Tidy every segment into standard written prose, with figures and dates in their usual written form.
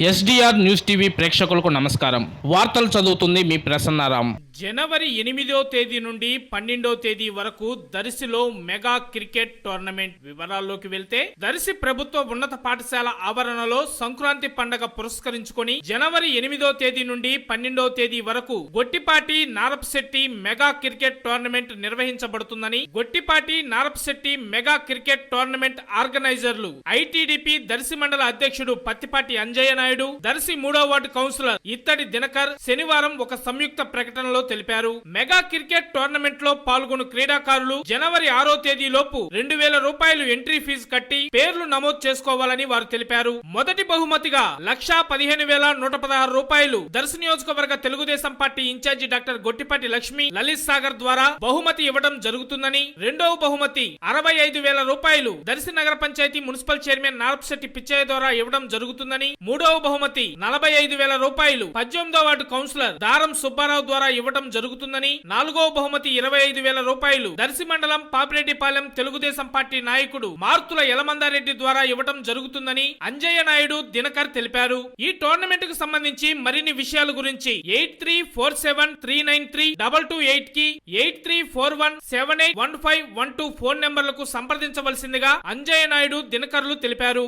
SDR news TV ప్రేక్షకులకు నమస్కారం. వార్తలు చదువుతుంది మీ ప్రసన్నారాం. జనవరి 8వ తేదీ నుండి 12వ తేదీ వరకు దర్శిలో మెగా క్రికెట్ టోర్నమెంట్ వివరాల్లోకి వెళ్తే, దర్శి ప్రభుత్వ ఉన్నత పాఠశాల ఆవరణలో సంక్రాంతి పండగ పురస్కరించుకొని జనవరి 8వ తేదీ నుండి 12వ తేదీ వరకు Gottipati Narapasetti mega cricket tournament నిర్వహించబడుతుందని Gottipati Narapasetti mega cricket tournament ఆర్గనైజర్లు ఐటీడీపీ దర్శి మండల అధ్యక్షుడు పత్తిపాటి అంజయ్య నాయుడు, దర్శి 3వ వార్డు కౌన్సిలర్ ఇత్తడి దినకర్ శనివారం ఒక సంయుక్త ప్రకటనలో తెలిపారు. మెగా క్రికెట్ టోర్నమెంట్ లో పాల్గొను క్రీడాకారులు జనవరి 6వ తేదీ లోపు 2000 రూపాయలు ఎంట్రీ ఫీజు కట్టి పేర్లు నమోదు చేసుకోవాలని వారు తెలిపారు. మొదటి బహుమతిగా 1,15,116 రూపాయలు దర్శి నియోజకవర్గ Telugu Desam party incharge doctor Gottipati Lakshmi Lalith Sagar ద్వారా బహుమతి ఇవ్వడం జరుగుతుందని, రెండవ బహుమతి 65,000 రూపాయలు దర్శి నగర పంచాయతీ మున్సిపల్ చైర్మన్ నారపశెట్టి పిచ్చయ్య ద్వారా ఇవ్వడం జరుగుతుందని, మూడవ బహుమతి 45,000 రూపాయలు 18వ వార్డు కౌన్సిలర్ దారం సుబ్బారావు ద్వారా ఇవ్వడం జరుగుతుందని, నాలుగవ బహుమతి 25,000 రూపాయలు దర్శి మండలం పాపిరెడ్డిపాలెం తెలుగుదేశం పార్టీ నాయకుడు మార్తుల యలమందారెడ్డి ద్వారా ఇవ్వడం జరుగుతుందని అంజయ్య నాయుడు, దినకర్ తెలిపారు. ఈ టోర్నమెంట్ కు సంబంధించి మరిన్ని విషయాల గురించి 8347393228 కి 8341781512 ఫోన్ నెంబర్లకు సంప్రదించవలసిందిగా అంజయ్య నాయుడు, దినకర్లు తెలిపారు.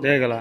దేగల